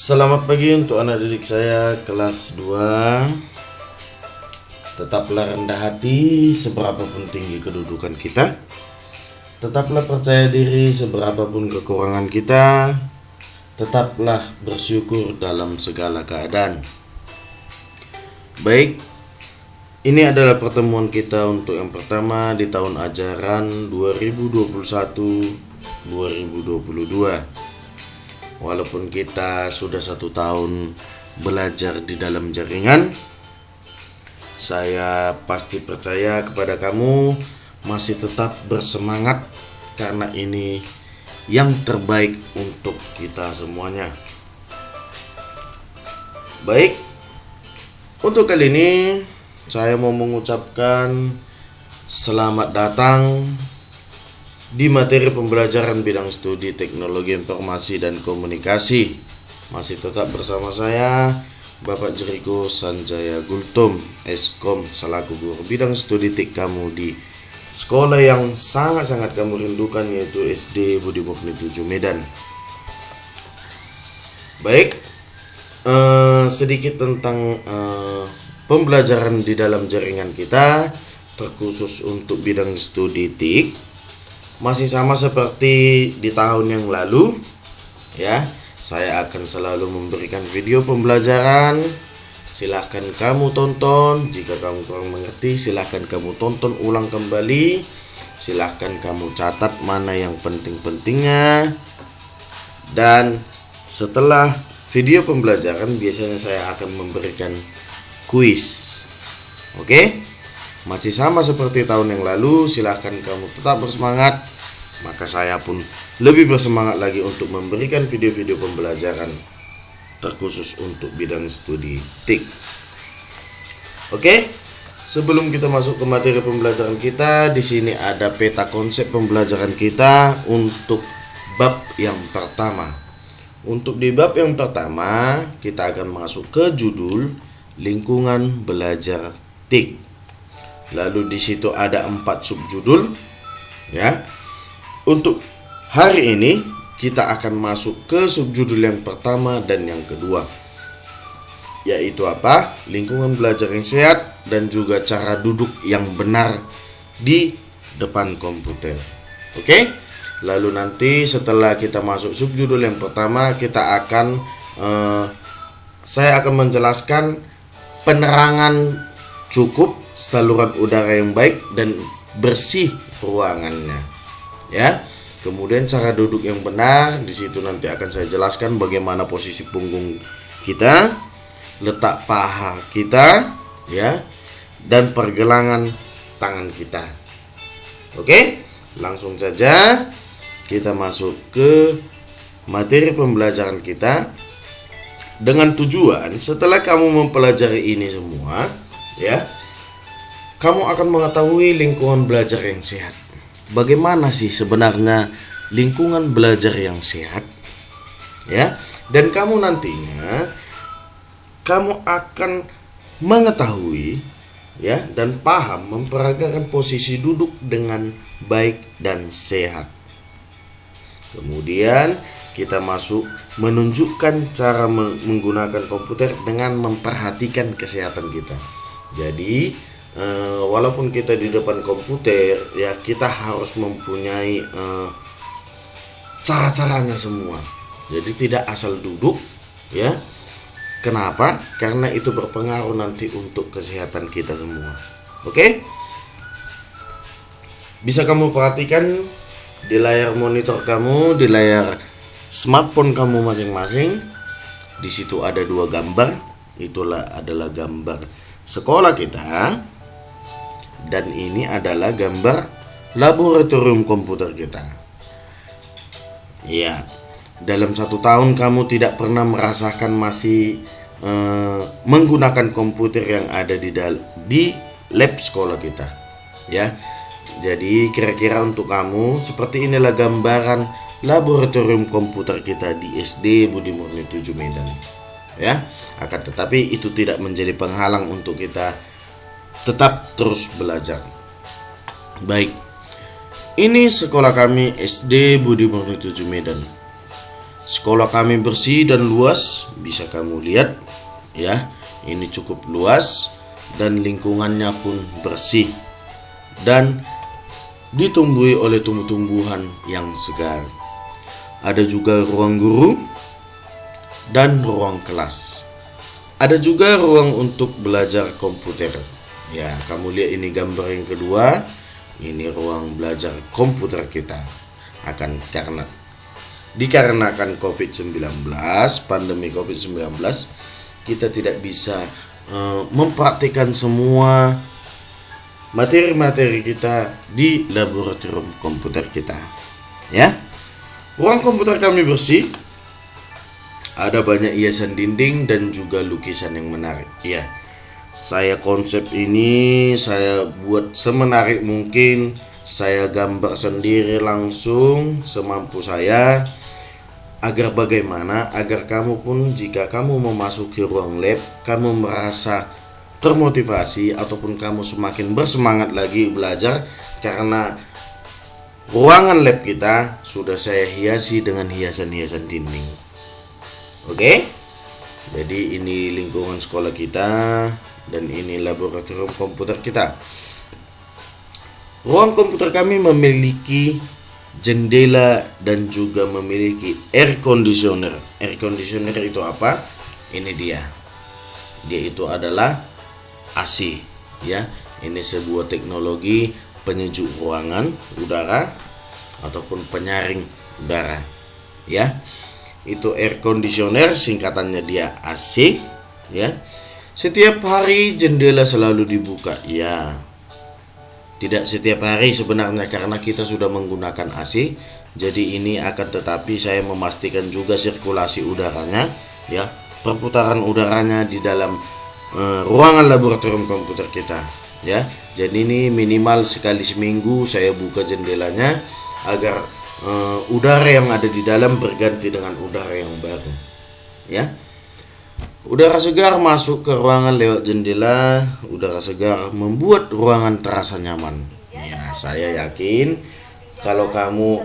Selamat pagi untuk anak didik saya kelas 2. Tetaplah rendah hati seberapapun tinggi kedudukan kita. Tetaplah percaya diri seberapapun kekurangan kita. Tetaplah bersyukur dalam segala keadaan. Baik, ini adalah pertemuan kita untuk yang pertama di tahun ajaran 2021-2022. Walaupun kita sudah 1 tahun belajar di dalam jaringan, saya pasti percaya kepada kamu masih tetap bersemangat karena ini yang terbaik untuk kita semuanya. Baik, untuk kali ini saya mau mengucapkan selamat datang di materi pembelajaran bidang studi teknologi informasi dan komunikasi. Masih tetap bersama saya, Bapak Jeriko Sanjaya Gultom, Eskom, selaku guru bidang studi TIK kamu di sekolah yang sangat-sangat kamu rindukan, yaitu SD Budi Murni 7 Medan. Baik, sedikit tentang pembelajaran di dalam jaringan kita, terkhusus untuk bidang studi TIK. Masih sama seperti di tahun yang lalu, ya. Saya akan selalu memberikan video pembelajaran. Silahkan kamu tonton. Jika kamu kurang mengerti, silahkan kamu tonton ulang kembali. Silahkan kamu catat mana yang penting-pentingnya. Dan setelah video pembelajaran, biasanya saya akan memberikan kuis. Oke? Masih sama seperti tahun yang lalu, silahkan kamu tetap bersemangat. Maka saya pun lebih bersemangat lagi untuk memberikan video-video pembelajaran terkhusus untuk bidang studi TIK. Oke, sebelum kita masuk ke materi pembelajaran kita, di sini ada peta konsep pembelajaran kita untuk bab yang pertama. Untuk di bab yang pertama, kita akan masuk ke judul lingkungan belajar TIK. Lalu di situ ada 4 subjudul, ya. Untuk hari ini kita akan masuk ke subjudul yang pertama dan yang kedua, yaitu apa? Lingkungan belajar yang sehat dan juga cara duduk yang benar di depan komputer. Oke? Lalu nanti setelah kita masuk subjudul yang pertama, saya akan menjelaskan penerangan cukup, saluran udara yang baik dan bersih ruangannya. Ya, kemudian cara duduk yang benar, di situ nanti akan saya jelaskan bagaimana posisi punggung kita, letak paha kita, ya, dan pergelangan tangan kita. Oke, langsung saja kita masuk ke materi pembelajaran kita dengan tujuan setelah kamu mempelajari ini semua, ya, kamu akan mengetahui lingkungan belajar yang sehat. Bagaimana sih sebenarnya lingkungan belajar yang sehat, ya? Dan kamu nantinya akan mengetahui, ya, dan paham memperagakan posisi duduk dengan baik dan sehat. Kemudian kita masuk menunjukkan cara menggunakan komputer dengan memperhatikan kesehatan kita. Jadi walaupun kita di depan komputer, ya, kita harus mempunyai cara-caranya semua. Jadi tidak asal duduk, ya. Kenapa? Karena itu berpengaruh nanti untuk kesehatan kita semua. Oke? Bisa kamu perhatikan di layar monitor kamu, di layar smartphone kamu masing-masing. Di situ ada 2 gambar. Itulah adalah gambar sekolah kita. Dan ini adalah gambar laboratorium komputer kita. Ya, dalam 1 tahun kamu tidak pernah merasakan masih menggunakan komputer yang ada di lab sekolah kita, ya. Jadi kira-kira untuk kamu seperti inilah gambaran laboratorium komputer kita di SD Budi Murni 7 Medan, ya. Akan tetapi itu tidak menjadi penghalang untuk kita tetap terus belajar. Baik, ini sekolah kami SD Budi Murni 7 Medan. Sekolah kami bersih dan luas, bisa kamu lihat ya. Ini cukup luas dan lingkungannya pun bersih dan ditumbuhi oleh tumbuh-tumbuhan yang segar. Ada juga ruang guru dan ruang kelas. Ada juga ruang untuk belajar komputer. Ya, kamu lihat ini gambar yang kedua. Ini ruang belajar komputer kita. Dikarenakan COVID-19, pandemi COVID-19, kita tidak bisa mempraktikkan semua materi-materi kita di laboratorium komputer kita. Ya, ruang komputer kami bersih. Ada banyak hiasan dinding dan juga lukisan yang menarik. Ya, saya konsep ini saya buat semenarik mungkin. Saya gambar sendiri langsung semampu saya. Agar bagaimana? Agar kamu pun jika kamu memasuki ruang lab, kamu merasa termotivasi ataupun kamu semakin bersemangat lagi belajar, karena ruangan lab kita sudah saya hiasi dengan hiasan-hiasan dinding. Oke? Jadi ini lingkungan sekolah kita dan ini laboratorium komputer kita. Ruang komputer kami memiliki jendela dan juga memiliki air conditioner. Air conditioner itu apa? Ini dia. Dia itu adalah AC, ya. Ini sebuah teknologi penyejuk ruangan udara ataupun penyaring udara, ya. Itu air conditioner, singkatannya dia AC, ya. Setiap hari jendela selalu dibuka, ya. Tidak setiap hari sebenarnya karena kita sudah menggunakan AC. Jadi ini akan tetapi saya memastikan juga sirkulasi udaranya, ya, perputaran udaranya di dalam ruangan laboratorium komputer kita, ya. Jadi ini minimal sekali seminggu saya buka jendelanya agar udara yang ada di dalam berganti dengan udara yang baru, ya. Udara segar masuk ke ruangan lewat jendela. Udara segar membuat ruangan terasa nyaman. Ya, saya yakin kalau kamu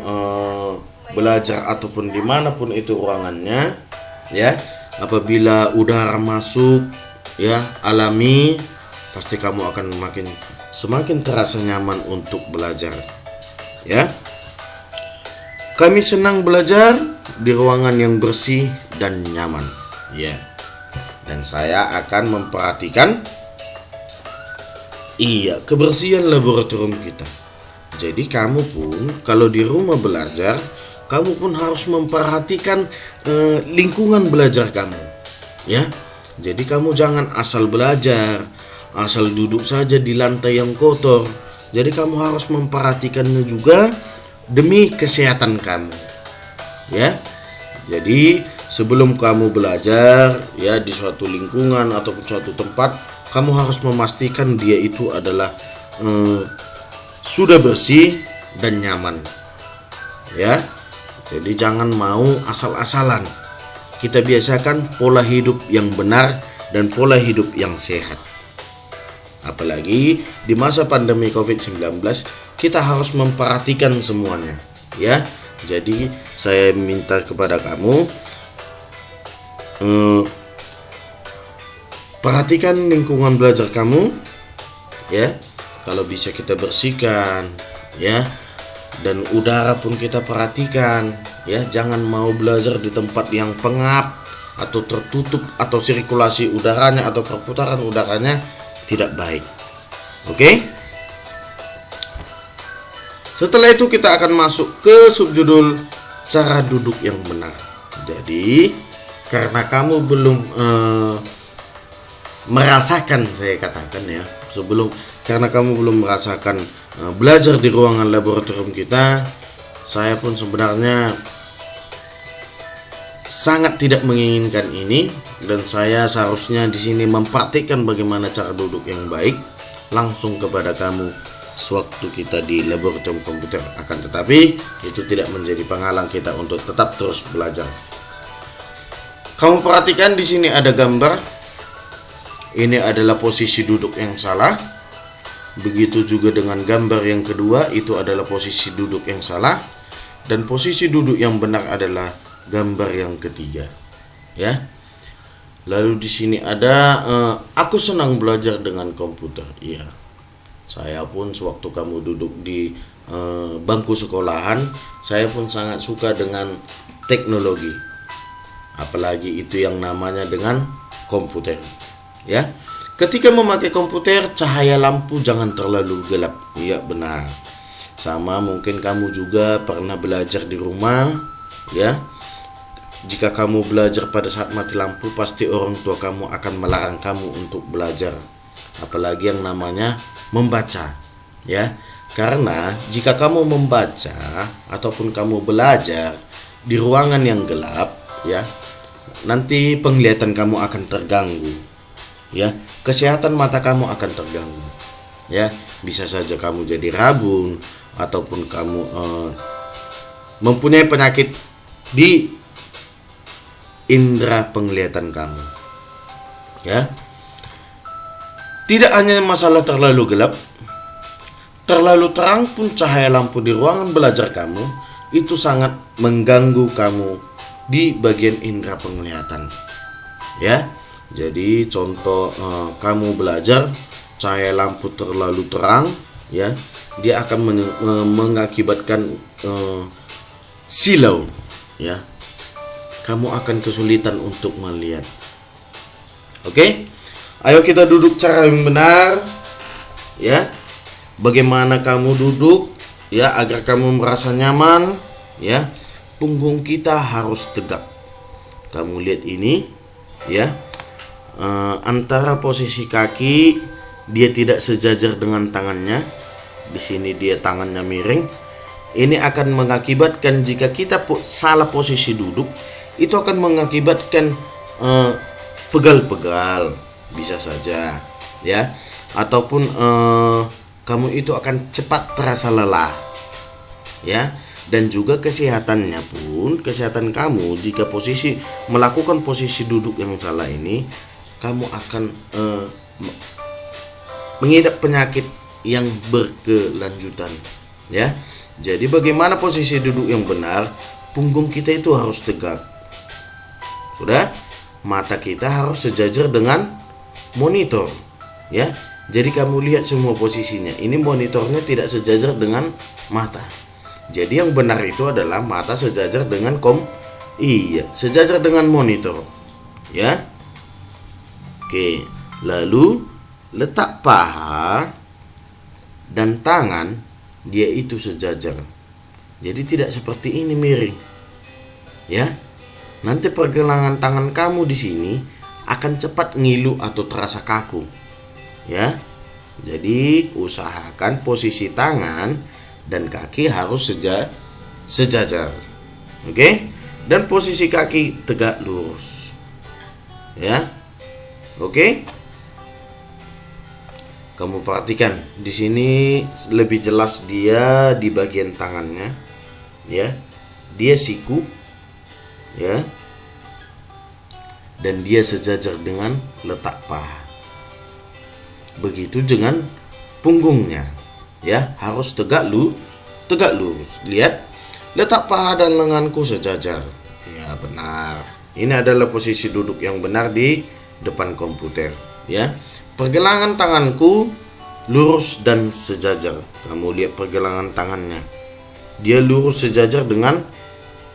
belajar ataupun dimanapun itu ruangannya, ya, apabila udara masuk, ya, alami, pasti kamu akan semakin terasa nyaman untuk belajar. Ya, kami senang belajar di ruangan yang bersih dan nyaman. Ya. Dan saya akan memperhatikan kebersihan laboratorium kita. Jadi kamu pun kalau di rumah belajar, kamu pun harus memperhatikan lingkungan belajar kamu, ya. Jadi kamu jangan asal belajar, asal duduk saja di lantai yang kotor. Jadi kamu harus memperhatikannya juga demi kesehatan kamu, ya. Jadi sebelum kamu belajar, ya, di suatu lingkungan ataupun suatu tempat, kamu harus memastikan dia itu adalah sudah bersih dan nyaman, ya. Jadi jangan mau asal-asalan. Kita biasakan pola hidup yang benar dan pola hidup yang sehat. Apalagi di masa pandemi COVID-19, kita harus memperhatikan semuanya, ya. Jadi saya minta kepada kamu, perhatikan lingkungan belajar kamu, ya. Kalau bisa kita bersihkan, ya. Dan udara pun kita perhatikan, ya. Jangan mau belajar di tempat yang pengap atau tertutup atau sirkulasi udaranya atau perputaran udaranya tidak baik. Oke? Setelah itu kita akan masuk ke subjudul cara duduk yang benar. Jadi karena kamu belum merasakan, saya katakan, ya, karena kamu belum merasakan belajar di ruangan laboratorium kita, saya pun sebenarnya sangat tidak menginginkan ini, dan saya seharusnya di sini mempraktikkan bagaimana cara duduk yang baik langsung kepada kamu sewaktu kita di laboratorium komputer. Akan tetapi itu tidak menjadi penghalang kita untuk tetap terus belajar. Kamu perhatikan di sini ada gambar. Ini adalah posisi duduk yang salah. Begitu juga dengan gambar yang kedua, itu adalah posisi duduk yang salah. Dan posisi duduk yang benar adalah gambar yang ketiga, ya. Lalu di sini ada aku senang belajar dengan komputer. Iya, saya pun sewaktu kamu duduk di bangku sekolahan, saya pun sangat suka dengan teknologi. Apalagi itu yang namanya dengan komputer, ya. Ketika memakai komputer, cahaya lampu jangan terlalu gelap. Iya, benar. Sama mungkin kamu juga pernah belajar di rumah, ya. Jika kamu belajar pada saat mati lampu, pasti orang tua kamu akan melarang kamu untuk belajar. Apalagi yang namanya membaca, ya. Karena jika kamu membaca ataupun kamu belajar di ruangan yang gelap, ya, nanti penglihatan kamu akan terganggu, ya. Kesehatan mata kamu akan terganggu, ya. Bisa saja kamu jadi rabun ataupun kamu mempunyai penyakit di indera penglihatan kamu, ya. Tidak hanya masalah terlalu gelap, terlalu terang pun cahaya lampu di ruangan belajar kamu itu sangat mengganggu kamu di bagian indera penglihatan, ya. Jadi contoh kamu belajar cahaya lampu terlalu terang, ya, dia akan mengakibatkan silau, ya. Kamu akan kesulitan untuk melihat. Oke? Ayo kita duduk cara yang benar, ya. Bagaimana kamu duduk, ya, agar kamu merasa nyaman, ya. Punggung kita harus tegak. Kamu lihat ini, ya. Antara posisi kaki dia tidak sejajar dengan tangannya. Di sini dia tangannya miring. Ini akan mengakibatkan jika kita salah posisi duduk, itu akan mengakibatkan pegal-pegal, bisa saja, ya. Ataupun kamu itu akan cepat terasa lelah, ya. Dan juga kesehatannya pun, kesehatan kamu jika melakukan posisi duduk yang salah ini, kamu akan mengidap penyakit yang berkelanjutan, ya. Jadi bagaimana posisi duduk yang benar? Punggung kita itu harus tegak. Sudah, mata kita harus sejajar dengan monitor, ya. Jadi kamu lihat semua posisinya. Ini monitornya tidak sejajar dengan mata. Jadi yang benar itu adalah mata sejajar dengan sejajar dengan monitor, ya. Oke, lalu letak paha dan tangan dia itu sejajar. Jadi tidak seperti ini miring, ya. Nanti pergelangan tangan kamu di sini akan cepat ngilu atau terasa kaku, ya. Jadi usahakan posisi tangan dan kaki harus sejajar. Oke? Dan posisi kaki tegak lurus, ya. Oke? Kamu perhatikan di sini lebih jelas dia di bagian tangannya, ya. Dia siku, ya. Dan dia sejajar dengan letak paha. Begitu dengan punggungnya, ya, harus tegak lurus. Lihat, letak paha dan lenganku sejajar. Ya, benar. Ini adalah posisi duduk yang benar di depan komputer, ya. Pergelangan tanganku lurus dan sejajar. Kamu lihat pergelangan tangannya. Dia lurus sejajar dengan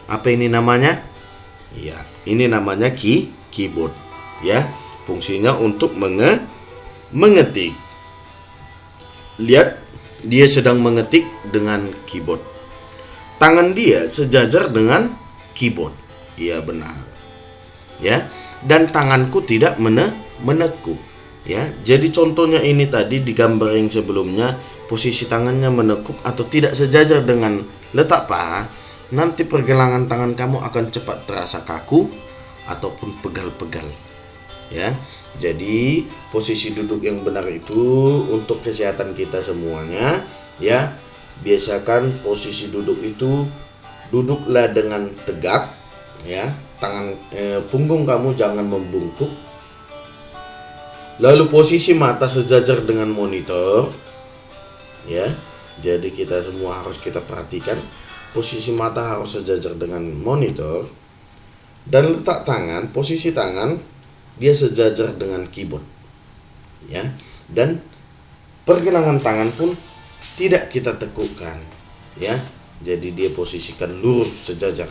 apa ini namanya? Ya, ini namanya keyboard, ya. Fungsinya untuk mengetik. Lihat, dia sedang mengetik dengan keyboard. Tangan dia sejajar dengan keyboard. Iya, benar. Ya, dan tanganku tidak menekuk. Ya, jadi contohnya ini tadi di gambar yang sebelumnya, posisi tangannya menekuk atau tidak sejajar dengan letak paha, nanti pergelangan tangan kamu akan cepat terasa kaku ataupun pegal-pegal. Ya, jadi posisi duduk yang benar itu untuk kesehatan kita semuanya, ya. Biasakan posisi duduk itu duduklah dengan tegak, ya. Punggung kamu jangan membungkuk. Lalu posisi mata sejajar dengan monitor, ya. Jadi kita semua harus kita perhatikan posisi mata harus sejajar dengan monitor, Dan letak tangan, posisi tangan dia sejajar dengan keyboard, ya. Dan pergelangan tangan pun tidak kita tekukkan, ya. Jadi dia posisikan lurus sejajar,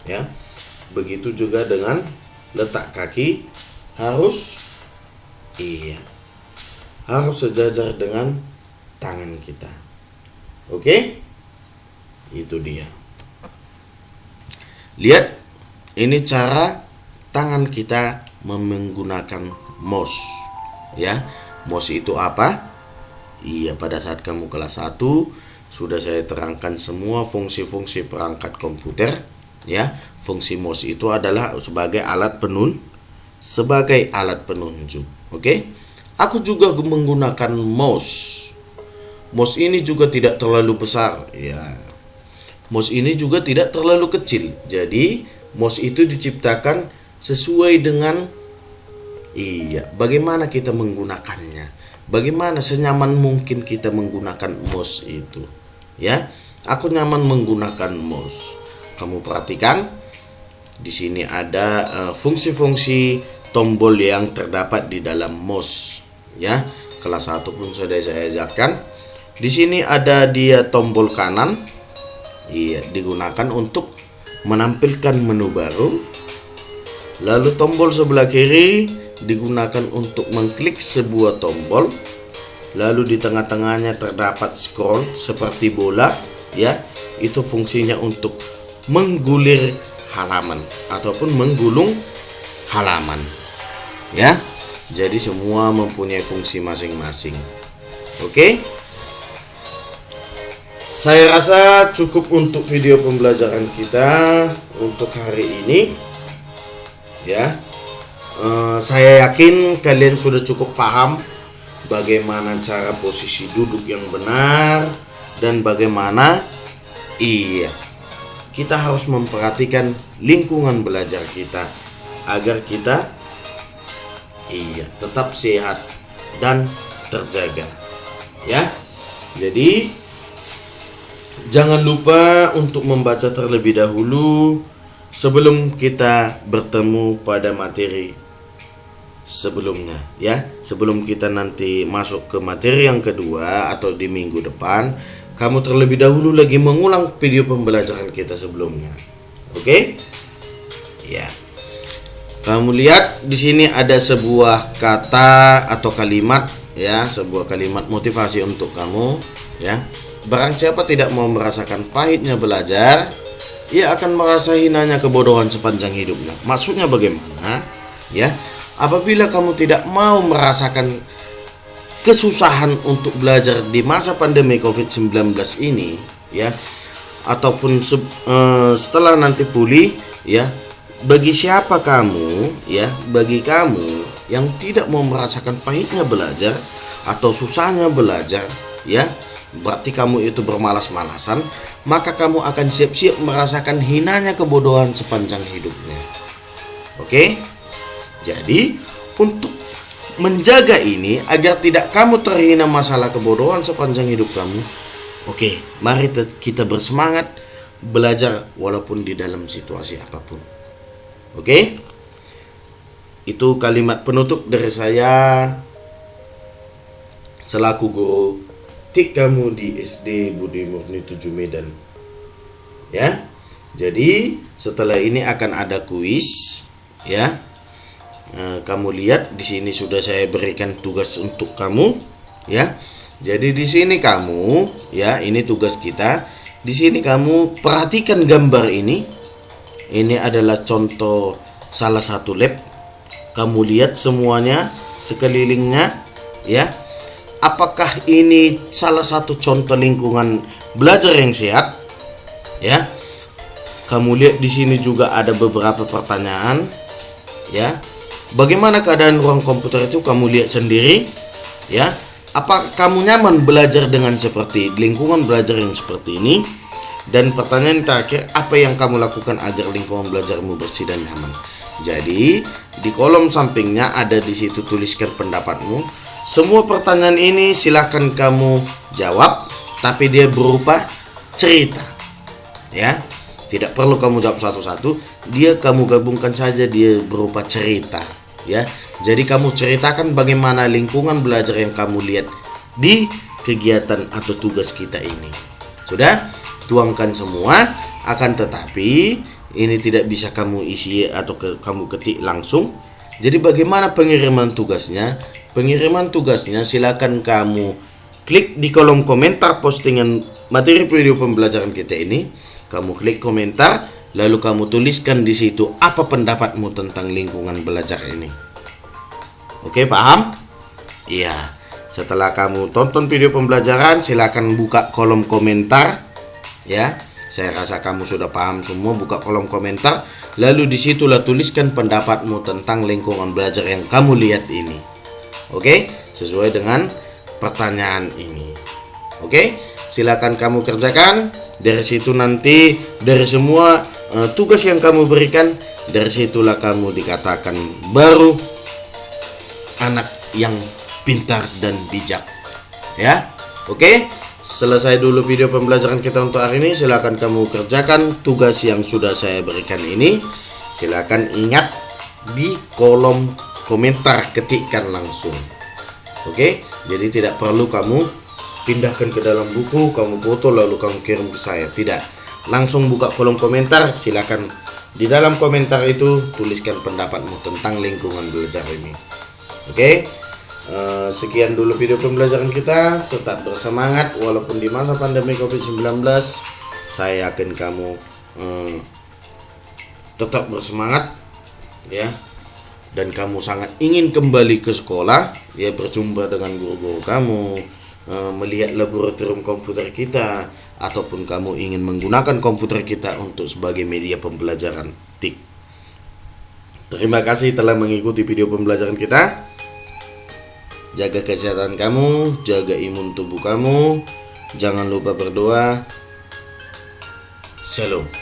ya. Begitu juga dengan letak kaki harus sejajar dengan tangan kita. Oke? Itu dia. Lihat, ini cara tangan kita menggunakan mouse, ya. Mouse itu apa? Iya, pada saat kamu kelas 1 sudah saya terangkan semua fungsi-fungsi perangkat komputer, ya. Fungsi mouse itu adalah sebagai alat penunjuk. Oke? Aku juga menggunakan mouse. Mouse ini juga tidak terlalu besar, ya. Mouse ini juga tidak terlalu kecil. Jadi, mouse itu diciptakan sesuai dengan bagaimana kita menggunakannya. Bagaimana senyaman mungkin kita menggunakan mouse itu, ya. Aku nyaman menggunakan mouse. Kamu perhatikan di sini ada fungsi-fungsi tombol yang terdapat di dalam mouse, ya. Kelas 1 pun sudah saya ajarkan. Di sini ada dia tombol kanan, digunakan untuk menampilkan menu baru. Lalu tombol sebelah kiri digunakan untuk mengklik sebuah tombol. Lalu di tengah-tengahnya terdapat scroll seperti bola, ya. Itu fungsinya untuk menggulir halaman ataupun menggulung halaman, ya. Jadi semua mempunyai fungsi masing-masing. Oke? Saya rasa cukup untuk video pembelajaran kita untuk hari ini, ya. Saya yakin kalian sudah cukup paham bagaimana cara posisi duduk yang benar dan bagaimana kita harus memperhatikan lingkungan belajar kita agar kita tetap sehat dan terjaga, ya. Jadi jangan lupa untuk membaca terlebih dahulu sebelum kita bertemu pada materi sebelumnya, ya. Sebelum kita nanti masuk ke materi yang kedua atau di minggu depan, kamu terlebih dahulu lagi mengulang video pembelajaran kita sebelumnya. Oke? Ya. Kamu lihat di sini ada sebuah kata atau kalimat, ya, sebuah kalimat motivasi untuk kamu, ya. Barang siapa tidak mau merasakan pahitnya belajar, ia akan merasa hinanya kebodohan sepanjang hidupnya. Maksudnya bagaimana? Ya, apabila kamu tidak mau merasakan kesusahan untuk belajar di masa pandemi COVID-19 ini, ya, ataupun setelah nanti pulih, ya, bagi siapa kamu, ya, bagi kamu yang tidak mau merasakan pahitnya belajar atau susahnya belajar, ya, berarti kamu itu bermalas-malasan, maka kamu akan siap-siap merasakan hinanya kebodohan sepanjang hidupnya. Oke? Jadi, untuk menjaga ini agar tidak kamu terhina masalah kebodohan sepanjang hidup kamu, oke, mari kita bersemangat belajar walaupun di dalam situasi apapun. Oke? Itu kalimat penutup dari saya selaku guru TIK kamu di SD Budi Murni 7 Medan. Ya. Jadi, setelah ini akan ada kuis, ya. Kamu lihat di sini sudah saya berikan tugas untuk kamu, ya. Jadi di sini kamu, ya, ini tugas kita. Di sini kamu perhatikan gambar ini. Ini adalah contoh salah satu lab. Kamu lihat semuanya sekelilingnya, ya. Apakah ini salah satu contoh lingkungan belajar yang sehat? Ya. Kamu lihat di sini juga ada beberapa pertanyaan, ya. Bagaimana keadaan ruang komputer itu kamu lihat sendiri, ya. Apakah kamu nyaman belajar dengan seperti lingkungan belajar yang seperti ini? Dan pertanyaan terakhir, apa yang kamu lakukan agar lingkungan belajarmu bersih dan nyaman? Jadi, di kolom sampingnya ada di situ tuliskan pendapatmu. Semua pertanyaan ini silahkan kamu jawab, tapi dia berupa cerita, ya. Tidak perlu kamu jawab satu-satu, dia kamu gabungkan saja, dia berupa cerita, ya. Jadi kamu ceritakan bagaimana lingkungan belajar yang kamu lihat di kegiatan atau tugas kita ini. Sudah? Tuangkan semua, akan tetapi ini tidak bisa kamu isi atau kamu ketik langsung. Jadi bagaimana pengiriman tugasnya? Pengiriman tugasnya silakan kamu klik di kolom komentar postingan materi video pembelajaran kita ini. Kamu klik komentar, lalu kamu tuliskan di situ apa pendapatmu tentang lingkungan belajar ini. Oke, paham? Iya. Setelah kamu tonton video pembelajaran, silakan buka kolom komentar, ya. Saya rasa kamu sudah paham semua. Buka kolom komentar, lalu disitulah tuliskan pendapatmu tentang lingkungan belajar yang kamu lihat ini. Oke, sesuai dengan pertanyaan ini. Oke, silakan kamu kerjakan. Dari situ nanti dari semua tugas yang kamu berikan, dari situlah kamu dikatakan baru anak yang pintar dan bijak, ya. Oke, selesai dulu video pembelajaran kita untuk hari ini. Silakan kamu kerjakan tugas yang sudah saya berikan ini. Silakan ingat di kolom komentar, ketikkan langsung. Oke, jadi tidak perlu kamu pindahkan ke dalam buku, kamu foto lalu kamu kirim ke saya. Tidak, langsung buka kolom komentar. Silakan di dalam komentar itu tuliskan pendapatmu tentang lingkungan belajar ini. Oke, sekian dulu video pembelajaran kita. Tetap bersemangat walaupun di masa pandemi COVID-19. Saya yakin kamu tetap bersemangat, ya. Dan kamu sangat ingin kembali ke sekolah, ya, berjumpa dengan guru-guru kamu, melihat laboratorium komputer kita, ataupun kamu ingin menggunakan komputer kita untuk sebagai media pembelajaran TIK. Terima kasih telah mengikuti video pembelajaran kita. Jaga kesehatan kamu, jaga imun tubuh kamu. Jangan lupa berdoa. Shalom.